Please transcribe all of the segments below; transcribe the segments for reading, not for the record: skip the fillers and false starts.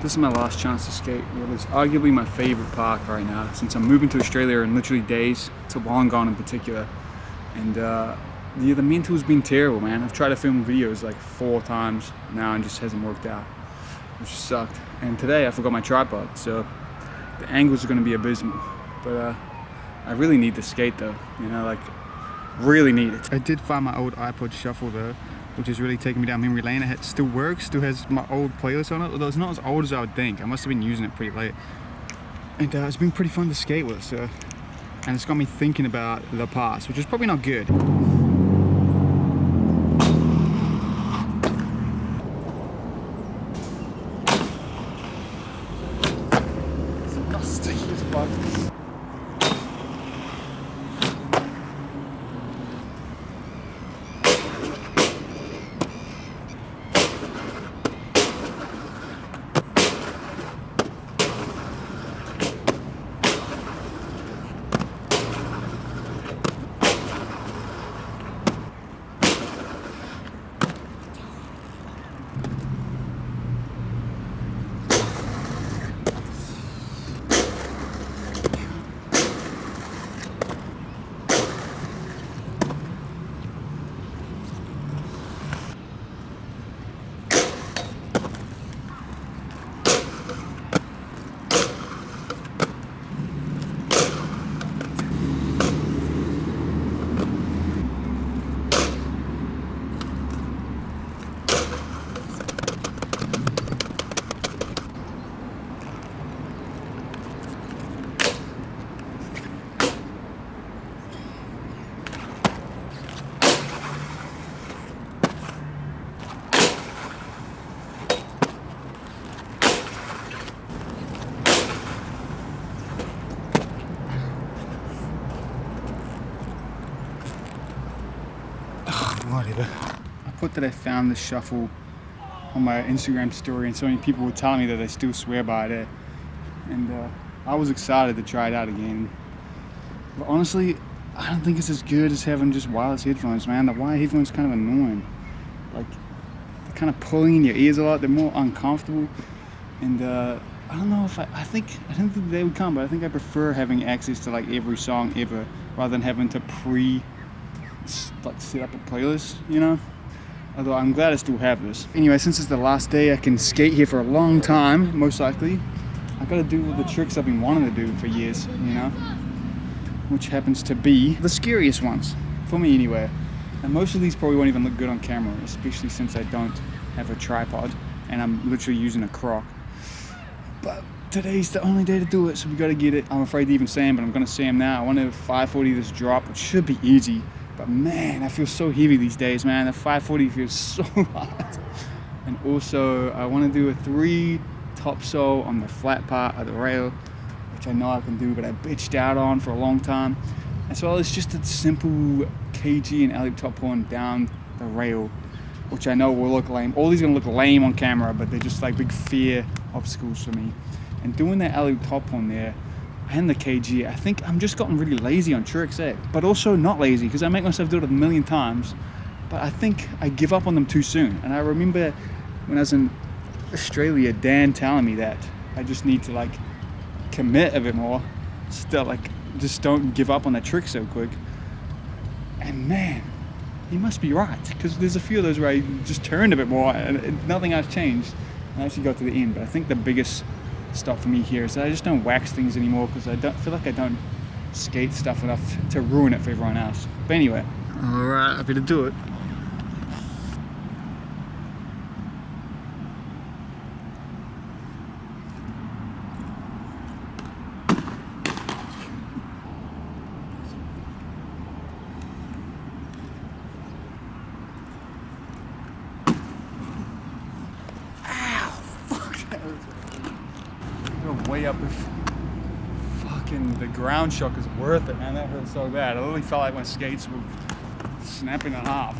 This is my last chance to skate. It was arguably my favorite park right now since I'm moving to Australia in literally days, to Wollongong in particular. And the mental's been terrible, man. I've tried to film videos like 4 times now and just hasn't worked out, which sucked. And today I forgot my tripod, so the angles are going to be abysmal. But I really need to skate though, you know, like really need it. I did find my old iPod shuffle though, which is really taking me down memory lane. It still works, still has my old playlist on it, although it's not as old as I would think. I must have been using it pretty late. And it's been pretty fun to skate with, so. And it's got me thinking about the past, which is probably not good. It's dusty as fuck. Whatever. I put that I found the shuffle on my Instagram story, and so many people were telling me that they still swear by it. And I was excited to try it out again. But honestly, I don't think it's as good as having just wireless headphones, man. The wired headphones are kind of annoying. Like, they're kind of pulling in your ears a lot. They're more uncomfortable. And I don't know if I don't think they would come, but I think I prefer having access to like every song ever rather than having to set up a playlist, you know? Although I'm glad I still have this. Anyway, since it's the last day, I can skate here for a long time, most likely. I gotta do all the tricks I've been wanting to do for years, you know? Which happens to be the scariest ones, for me anyway. And most of these probably won't even look good on camera, especially since I don't have a tripod and I'm literally using a crock. But today's the only day to do it, so we gotta get it. I'm afraid to even say them, but I'm gonna say them now. I want to 540 this drop, which should be easy. But man, I feel so heavy these days, man. The 540 feels so hard. And also, I want to do a 3 topsail on the flat part of the rail, which I know I can do, but I bitched out on for a long time. As well as just a simple KG and alley top horn down the rail, which I know will look lame. All these are gonna look lame on camera, but they're just like big fear obstacles for me. And doing that alley top horn there, and the KG, I think I'm just gotten really lazy on tricks, but also not lazy, because I make myself do it a million times, but I think I give up on them too soon. And I remember when I was in Australia, Dan telling me that I just need to like commit a bit more, still like just don't give up on that trick so quick. And man, he must be right, because there's a few of those where I just turned a bit more and nothing else changed, and I actually got to the end. But I think the biggest stop for me here is that I just don't wax things anymore, because I don't feel like I don't skate stuff enough to ruin it for everyone else. But anyway, alright, happy to do it. Way up if fucking the ground shock is worth it, man. That hurt so bad. I literally felt like my skates were snapping in half.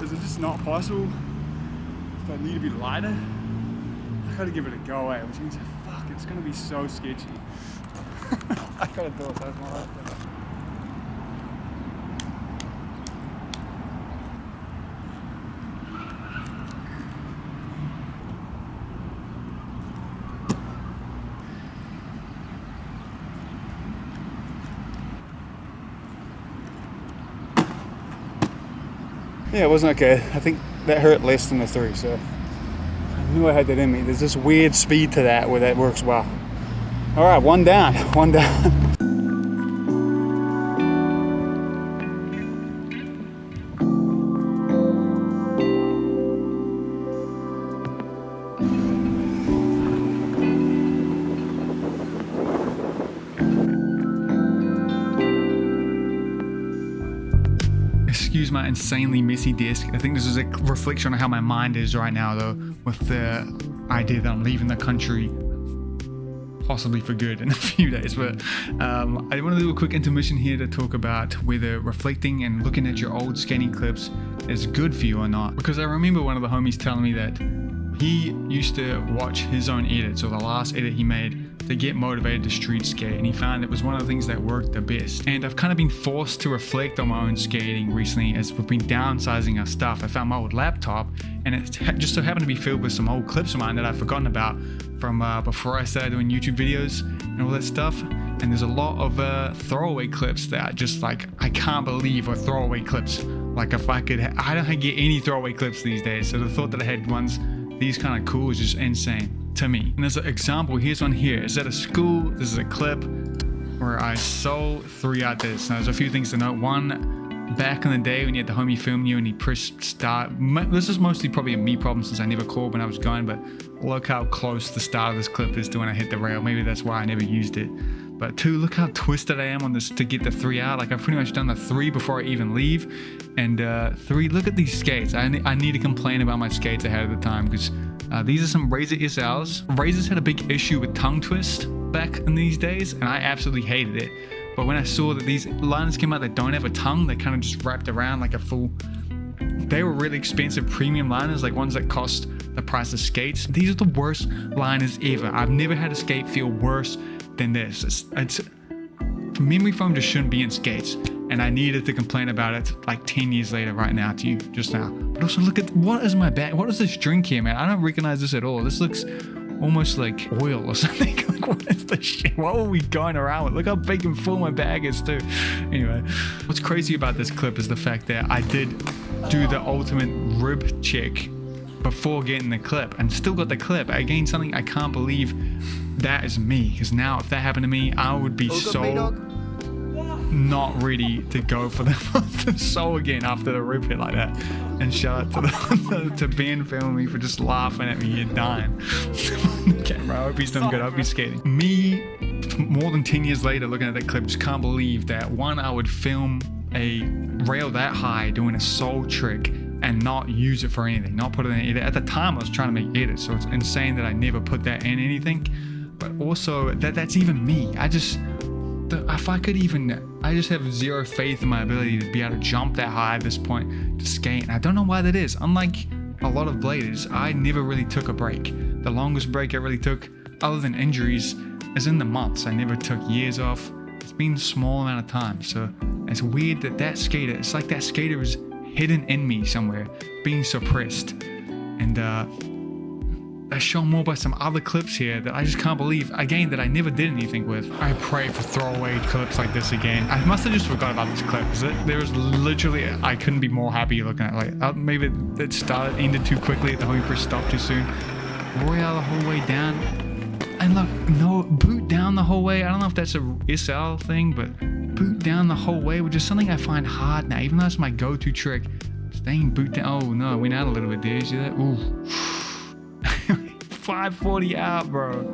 Is it just not possible? If I need to be lighter, I gotta give it a go, which means fuck, it's gonna be so sketchy. I gotta do it, that's my life. Yeah, it wasn't okay. I think that hurt less than the 3, so I knew I had that in me. There's this weird speed to that where that works well. All right, one down, one down. Excuse my insanely messy desk. I think this is a reflection on how my mind is right now, though, with the idea that I'm leaving the country possibly for good in a few days. But I want to do a quick intermission here to talk about whether reflecting and looking at your old skating clips is good for you or not. Because I remember one of the homies telling me that he used to watch his own edits, or the last edit he made, to get motivated to street skate, and he found it was one of the things that worked the best. And I've kind of been forced to reflect on my own skating recently as we've been downsizing our stuff. I found my old laptop, and it just so happened to be filled with some old clips of mine that I'd forgotten about from before I started doing YouTube videos and all that stuff. And there's a lot of throwaway clips that are just like, I can't believe are throwaway clips. Like if I don't get any throwaway clips these days. So the thought that I had ones these kind of cool is just insane to me. And as an example, here's one here. It's at a school. This is a clip where I sold 3 out this. Now there's a few things to note. One, back in the day when you had the homie film you and he pressed start. This is mostly probably a me problem since I never called when I was going, but look how close the start of this clip is to when I hit the rail. Maybe that's why I never used it. But 2, look how twisted I am on this to get the 3 out. Like I've pretty much done the 3 before I even leave. And 3, look at these skates. I need to complain about my skates ahead of the time, because these are some Razor SLs. Razors had a big issue with tongue twist back in these days, and I absolutely hated it. But when I saw that these liners came out that don't have a tongue, they kind of just wrapped around like a full... They were really expensive premium liners, like ones that cost the price of skates. These are the worst liners ever. I've never had a skate feel worse than this. It's memory foam just shouldn't be in skates, and I needed to complain about it like 10 years later right now to you just now. But also look at what is my bag. What is this drink here, man? I don't recognize this at all. This looks almost like oil or something. Like what is this shit? What were we going around with? Look how big and full my bag is too. Anyway, what's crazy about this clip is the fact that I did do the ultimate rib check before getting the clip and still got the clip. Again, something I can't believe that is me, because now if that happened to me, I would be so not ready to go for the soul again after the rib hit like that. And shout out to Ben filming me for just laughing at me and dying. Camera, I hope he's doing good. I hope he's skating. Me, more than 10 years later, looking at that clip, just can't believe that one, I would film a rail that high doing a soul trick and not use it for anything, not put it in an edit. At the time I was trying to make edits, so it's insane that I never put that in anything. But also that's even me. If I could even, I just have zero faith in my ability to be able to jump that high at this point to skate, and I don't know why that is. Unlike a lot of bladers, I never really took a break. The longest break I really took, other than injuries, is in the months. I never took years off. It's been a small amount of time, so it's weird that skater, it's like that skater is hidden in me somewhere, being suppressed. And that's shown more by some other clips here that I just can't believe, again, that I never did anything with. I pray for throwaway clips like this again. I must have just forgot about this clip, because there was literally, I couldn't be more happy looking at it. Like, maybe it ended too quickly, the homie press stopped too soon. Royale the whole way down. And look, no, boot down the whole way. I don't know if that's a SL thing, but boot down the whole way, which is something I find hard now, even though it's my go-to trick. Staying boot down. Oh no, went out a little bit there. You see that? Ooh. 540 out, bro.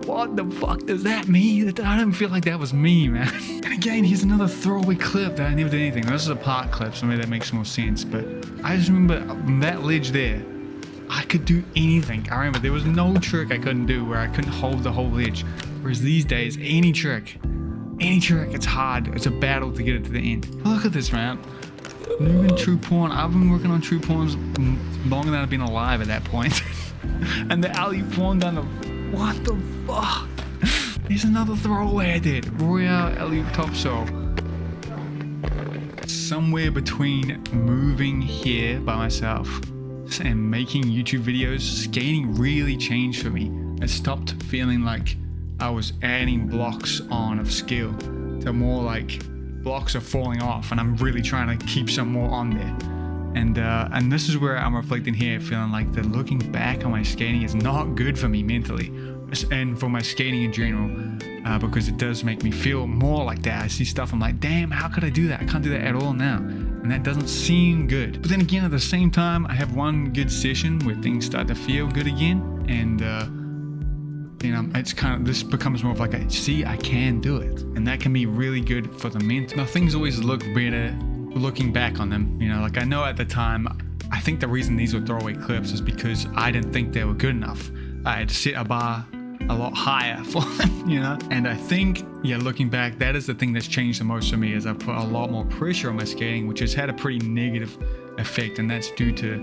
What the fuck does that mean? I don't feel like that was me, man. And again, here's another throwaway clip that I never did anything. This is a park clip, so maybe that makes more sense. But I just remember that ledge there, I could do anything. I remember there was no trick I couldn't do where I couldn't hold the whole ledge. Whereas these days, any trick, it's hard. It's a battle to get it to the end. Look at this, man. Moving true porn. I've been working on true porns longer than I've been alive at that point. And the alley porn down the... What the fuck? There's another throwaway I did. Royale alley top sole. Somewhere between moving here by myself and making YouTube videos, skating really changed for me. I stopped feeling like I was adding blocks on of skill to more like blocks are falling off and I'm really trying to keep some more on there. And this is where I'm reflecting here, feeling like the looking back on my skating is not good for me mentally, and for my skating in general, because it does make me feel more like that. I see stuff, I'm like, damn, how could I do that? I can't do that at all now, and that doesn't seem good. But then again, at the same time, I have one good session where things start to feel good again, and it's kind of, this becomes more of like I can do it, and that can be really good for the mental. Now, things always look better looking back on them, like I know at the time, I think the reason these were throwaway clips is because I didn't think they were good enough. I had set a bar a lot higher for them, and I think, looking back, that is the thing that's changed the most for me, is I put a lot more pressure on my skating, which has had a pretty negative effect, and that's due to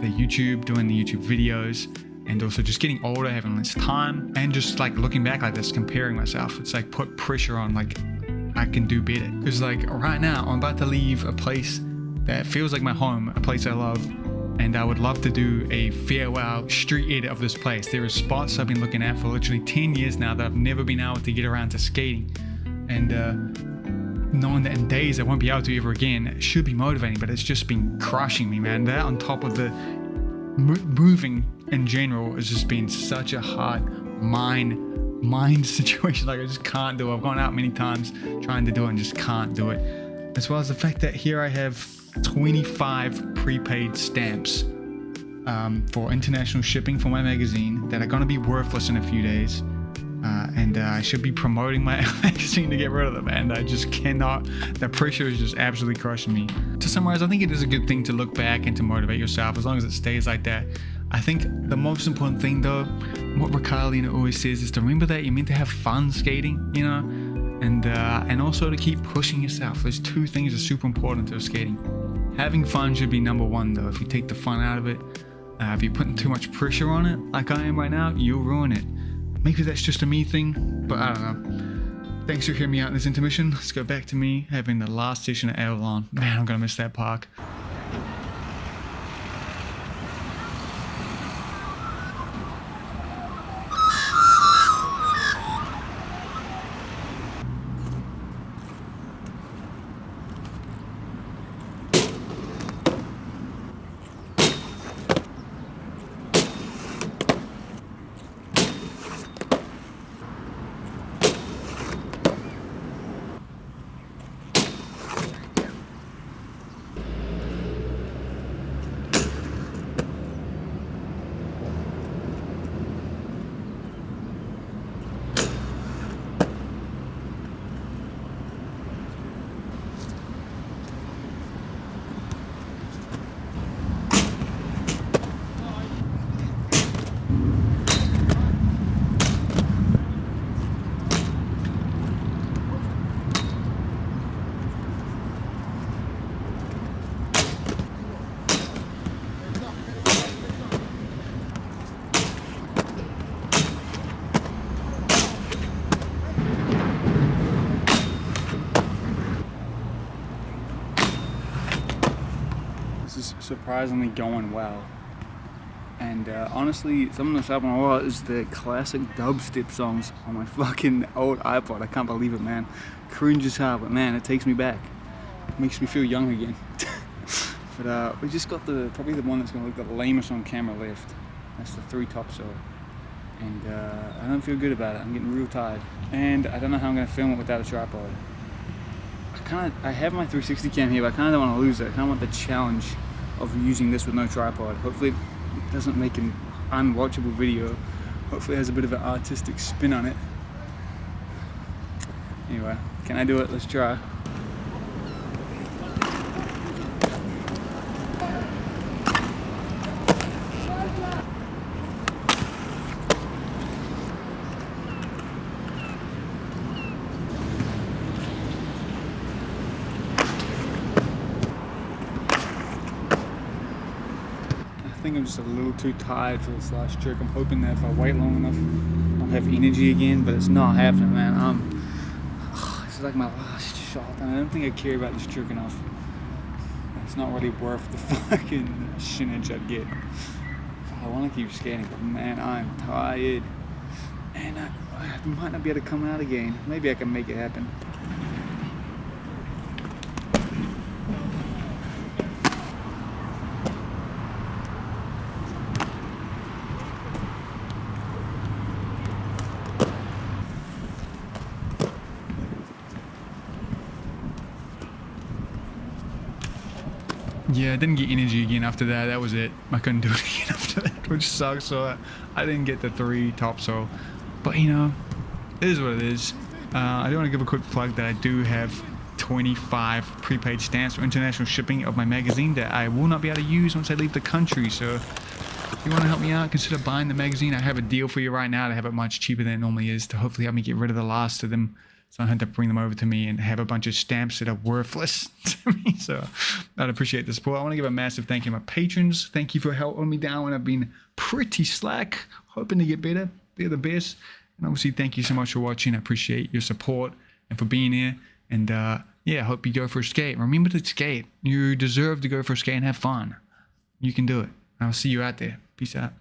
the YouTube, doing the YouTube videos, and also just getting older, having less time, and just like looking back like this, comparing myself. It's like put pressure on, like, I can do better. Because like right now, I'm about to leave a place that feels like my home, a place I love, and I would love to do a farewell street edit of this place. There are spots I've been looking at for literally 10 years now that I've never been able to get around to skating. And knowing that in days I won't be able to ever again, it should be motivating, but it's just been crushing me, man. That on top of the moving in general has just been such a hard mind situation. Like I just can't do it. I've gone out many times trying to do it and just can't do it. As well as the fact that here I have 25 prepaid stamps for international shipping for my magazine that are going to be worthless in a few days, and I should be promoting my magazine to get rid of them, and I just cannot. The pressure is just absolutely crushing me. To summarize, I think it is a good thing to look back and to motivate yourself, as long as it stays like that. I think the most important thing though, what Riccardo always says, is to remember that you're meant to have fun skating, and also to keep pushing yourself. Those two things are super important to skating. Having fun should be number one though. If you take the fun out of it, if you're putting too much pressure on it, like I am right now, you'll ruin it. Maybe that's just a me thing, but I don't know. Thanks for hearing me out in this intermission. Let's go back to me having the last session at Avalon. Man, I'm gonna miss that park. Is surprisingly going well, and honestly, something that's happening a lot is the classic dubstep songs on my fucking old iPod. I can't believe it, man. Cringe as hell, but man, it takes me back. It makes me feel young again. But we just got probably the one that's gonna look the lamest on camera left. That's the 3 top saw, and I don't feel good about it. I'm getting real tired, and I don't know how I'm gonna film it without a tripod. I have my 360 cam here, but I kind of don't want to lose it. I kind of want the challenge of using this with no tripod. Hopefully it doesn't make an unwatchable video. Hopefully it has a bit of an artistic spin on it. Anyway, can I do it? Let's try. I think I'm just a little too tired for this last trick. I'm hoping that if I wait long enough, I'll have energy again, but it's not happening, man. This is like my last shot, and I don't think I care about this trick enough. It's not really worth the fucking shinage I'd get. I want to keep skating, but man, I'm tired. And I might not be able to come out again. Maybe I can make it happen. Yeah, I didn't get energy again after that. That was it. I couldn't do it again after that, which sucks. So I didn't get the 3 topsoil. But you know, it is what it is. I do want to give a quick plug that I do have 25 prepaid stamps for international shipping of my magazine that I will not be able to use once I leave the country. So if you want to help me out, consider buying the magazine. I have a deal for you right now to have it much cheaper than it normally is to hopefully help me get rid of the last of them. So I had to bring them over to me and have a bunch of stamps that are worthless to me. So I'd appreciate the support. I want to give a massive thank you to my patrons. Thank you for helping me down when I've been pretty slack. Hoping to get better. They're the best. And obviously, thank you so much for watching. I appreciate your support and for being here. And yeah, I hope you go for a skate. Remember to skate. You deserve to go for a skate and have fun. You can do it. I'll see you out there. Peace out.